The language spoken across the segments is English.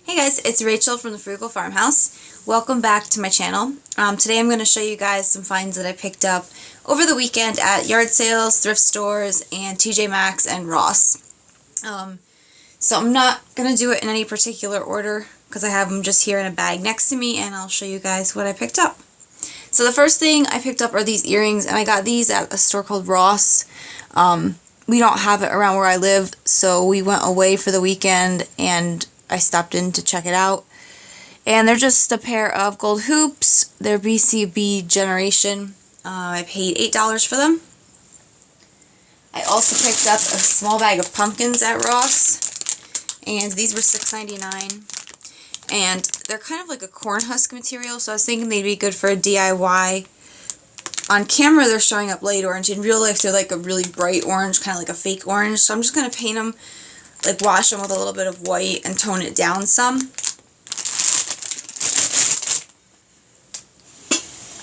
Hey guys, it's Rachel from the Frugal Farmhouse. Welcome back to my channel. Today I'm going to show you guys some finds that I picked up over the weekend at yard sales, thrift stores, and TJMaxx and Ross. So I'm not going to do it in any particular order because I have them just here in a bag next to me, and I'll show you guys what I picked up. So the first thing I picked up are these earrings, and I got these at a store called Ross. We don't have it around where I live, so we went away for the weekend and I stopped in to check it out. And they're just a pair of gold hoops. They're BCB generation. I paid $8 for them. I also picked up a small bag of pumpkins at Ross, and these were $6.99. And they're kind of like a corn husk material, so I was thinking they'd be good for a DIY. On camera they're showing up light orange. In real life they're like a really bright orange, kind of like a fake orange. So I'm just going to paint them, like wash them with a little bit of white and tone it down some.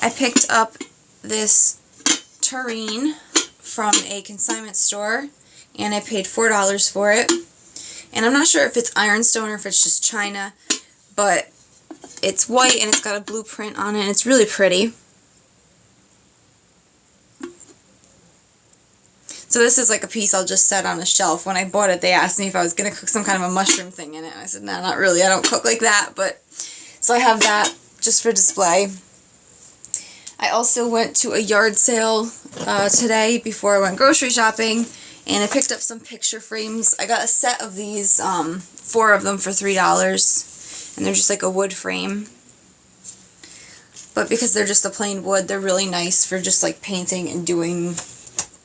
I picked up this terrine from a consignment store, and I paid $4 for it. And I'm not sure if it's ironstone or if it's just china, but it's white and it's got a blue print on it, and it's really pretty. So this is like a piece I'll just set on a shelf. When I bought it, they asked me if I was going to cook some kind of a mushroom thing in it. And I said, no, not really. I don't cook like that. But so I have that just for display. I also went to a yard sale today before I went grocery shopping, and I picked up some picture frames. I got a set of these, 4 of them for $3, and they're just like a wood frame. But because they're just a plain wood, they're really nice for just like painting and doing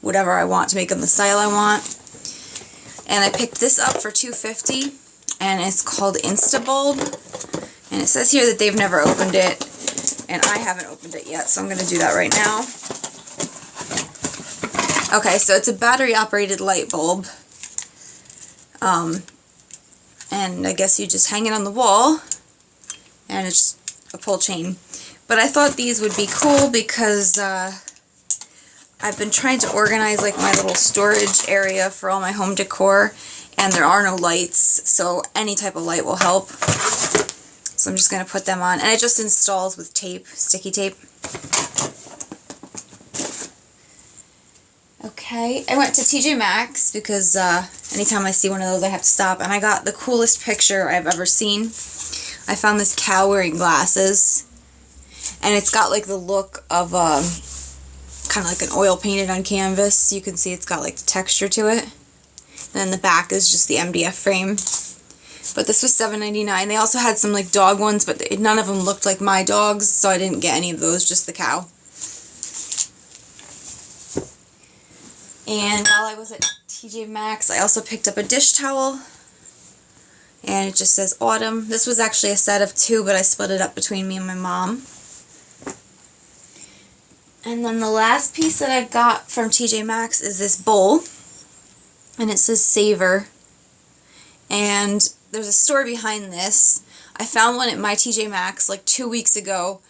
whatever I want to make them the style I want. And I picked this up for $2.50, and it's called Instabulb. And it says here that they've never opened it, and I haven't opened it yet, so I'm going to do that right now. Okay, so it's a battery-operated light bulb. And I guess you just hang it on the wall, and it's just a pull chain. But I thought these would be cool because I've been trying to organize like my little storage area for all my home decor, and there are no lights, so any type of light will help. So I'm just going to put them on, and it just installs with tape, sticky tape. Okay, I went to TJMaxx because anytime I see one of those I have to stop, and I got the coolest picture I've ever seen. I found this cow wearing glasses, and it's got like the look of kind of like an oil painted on canvas. You can see it's got like the texture to it. And then the back is just the MDF frame. But this was $7.99. They also had some like dog ones, but none of them looked like my dogs, so I didn't get any of those, just the cow. And while I was at TJMaxx, I also picked up a dish towel. And it just says Autumn. This was actually a set of 2, but I split it up between me and my mom. And then the last piece that I got from TJMaxx is this bowl, and it says Savor. And there's a story behind this. I found one at my TJMaxx like 2 weeks ago,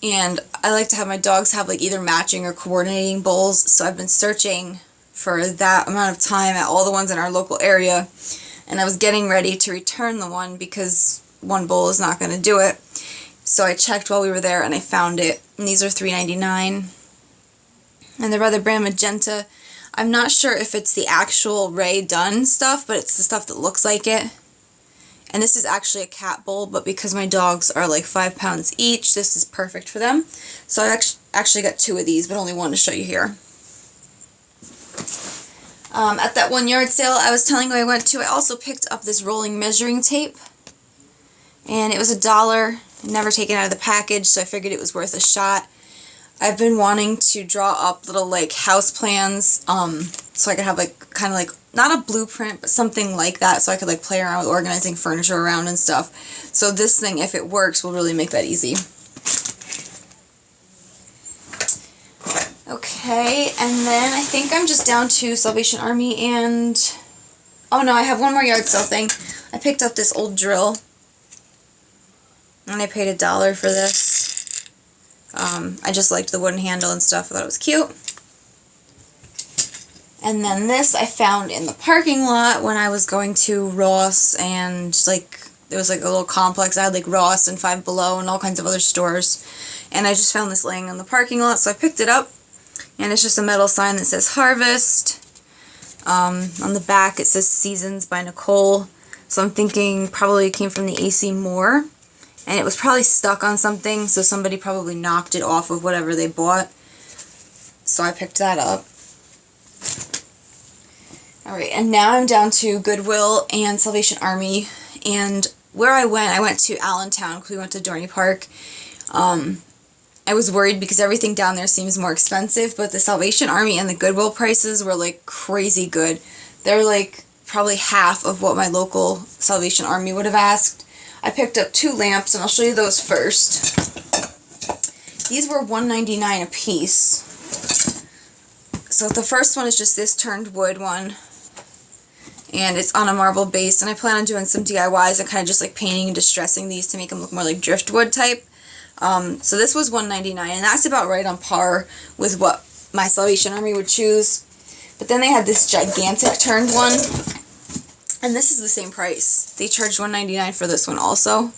and I like to have my dogs have like either matching or coordinating bowls, so I've been searching for that amount of time at all the ones in our local area, and I was getting ready to return the one because one bowl is not going to do it. So I checked while we were there, and I found it. And these are $3.99. And they're by the brand Magenta. I'm not sure if it's the actual Ray Dunn stuff, but it's the stuff that looks like it. And this is actually a cat bowl, but because my dogs are like 5 pounds each, this is perfect for them. So I actually got 2 of these, but only one to show you here. At that one yard sale I was telling you I went to, I also picked up this rolling measuring tape. And it was $1. Never taken out of the package, so I figured it was worth a shot. I've been wanting to draw up little like house plans, so I could have like kind of like not a blueprint, but something like that, so I could like play around with organizing furniture around and stuff. So this thing, if it works, will really make that easy. Okay, and then I think I'm just down to Salvation Army and oh no, I have one more yard sale thing. I picked up this old drill. And I paid $1 for this. I just liked the wooden handle and stuff. I thought it was cute. And then this I found in the parking lot when I was going to Ross and like There was like a little complex. I had like Ross and Five Below and all kinds of other stores. And I just found this laying in the parking lot, so I picked it up. And it's just a metal sign that says Harvest. On the back it says Seasons by Nicole. So I'm thinking probably it came from the AC Moore. And it was probably stuck on something, so somebody probably knocked it off of whatever they bought. So I picked that up. Alright, and now I'm down to Goodwill and Salvation Army. And where I went to Allentown because we went to Dorney Park. I was worried because everything down there seems more expensive, but the Salvation Army and the Goodwill prices were like crazy good. They're like probably half of what my local Salvation Army would have asked. I picked up 2 lamps, and I'll show you those first. These were $1.99 a piece. So the first one is just this turned wood one, and it's on a marble base, and I plan on doing some DIYs and kind of just like painting and distressing these to make them look more like driftwood type. So this was $1.99, and that's about right on par with what my Salvation Army would choose. But then they had this gigantic turned one, and this is the same price. They charged $1.99 for this one also.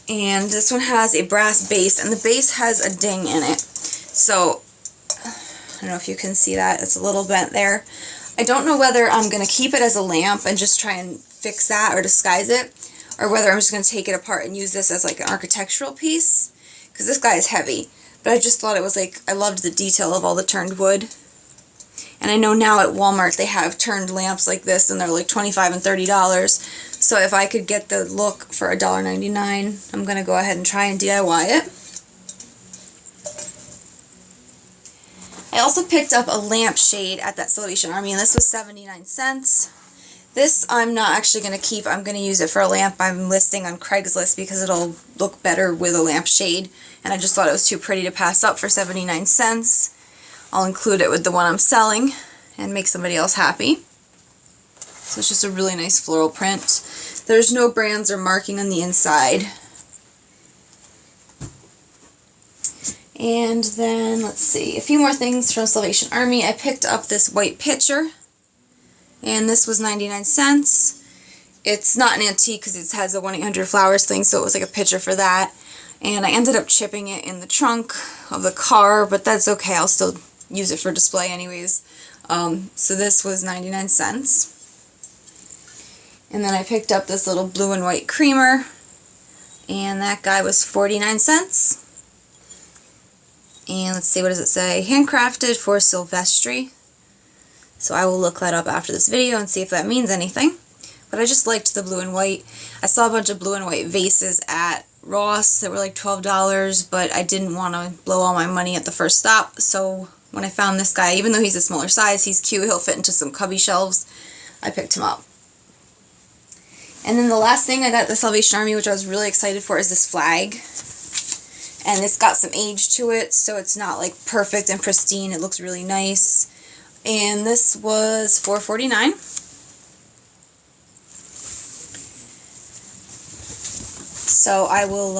And this one has a brass base, and the base has a ding in it. So, I don't know if you can see that. It's a little bent there. I don't know whether I'm going to keep it as a lamp and just try and fix that or disguise it, or whether I'm just going to take it apart and use this as like an architectural piece, because this guy is heavy. But I just thought it was like, I loved the detail of all the turned wood. And I know now at Walmart they have turned lamps like this, and they're like $25 and $30. So if I could get the look for $1.99, I'm going to go ahead and try and DIY it. I also picked up a lampshade at that Salvation Army, and this was 79 cents. This I'm not actually going to keep. I'm going to use it for a lamp I'm listing on Craigslist because it'll look better with a lampshade. And I just thought it was too pretty to pass up for 79 cents. I'll include it with the one I'm selling and make somebody else happy. So it's just a really nice floral print. There's no brands or marking on the inside. And then, let's see, a few more things from Salvation Army. I picked up this white pitcher, and this was 99 cents. It's not an antique because it has a 1-800-Flowers thing, so it was like a pitcher for that. And I ended up chipping it in the trunk of the car, but that's okay. I'll still use it for display anyways. So this was 99 cents. And then I picked up this little blue and white creamer, and that guy was 49 cents. And let's see, what does it say? Handcrafted for Silvestri. So I will look that up after this video and see if that means anything. But I just liked the blue and white. I saw a bunch of blue and white vases at Ross that were like $12, but I didn't want to blow all my money at the first stop. So when I found this guy, even though he's a smaller size, he's cute, he'll fit into some cubby shelves, I picked him up. And then the last thing I got at the Salvation Army, which I was really excited for, is this flag. And it's got some age to it, so it's not like perfect and pristine. It looks really nice. And this was $4.49. So I will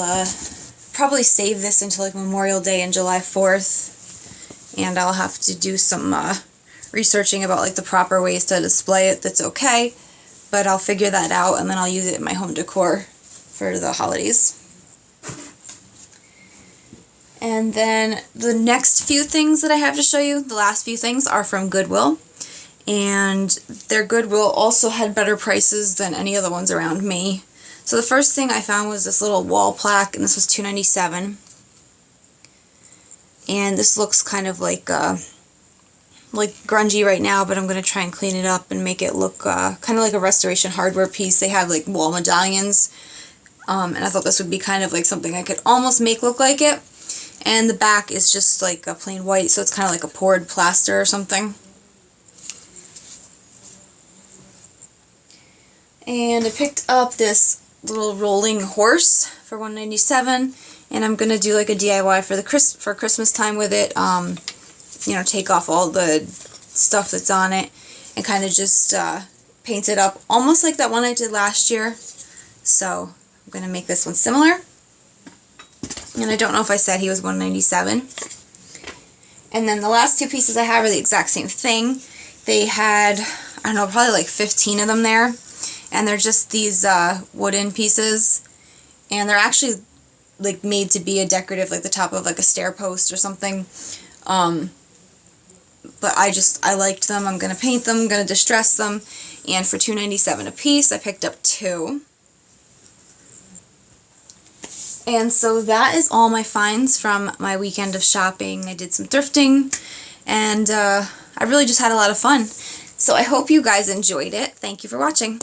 probably save this until like Memorial Day and July 4th. And I'll have to do some researching about like the proper ways to display it that's okay. But I'll figure that out, and then I'll use it in my home decor for the holidays. And then the next few things that I have to show you, the last few things, are from Goodwill. And their Goodwill also had better prices than any of the ones around me. So the first thing I found was this little wall plaque, and this was $2.97. And this looks kind of like grungy right now, but I'm going to try and clean it up and make it look kind of like a restoration hardware piece. They have like wall medallions. And I thought this would be kind of like something I could almost make look like it. And the back is just like a plain white, so it's kind of like a poured plaster or something. And I picked up this little rolling horse for $1.97, and I'm gonna do like a DIY for Christmas time with it. You know, take off all the stuff that's on it and kind of just paint it up almost like that one I did last year. So I'm gonna make this one similar. And I don't know if I said he was $1.97. And then the last two pieces I have are the exact same thing. They had, I don't know, probably like 15 of them there. and they're just these wooden pieces, and they're actually like made to be a decorative, like the top of like a stair post or something. But I liked them. I'm gonna paint them, I'm gonna distress them, and for $2.97 a piece I picked up 2. And so that is all my finds from my weekend of shopping. I did some thrifting, and I really just had a lot of fun. So I hope you guys enjoyed it. Thank you for watching.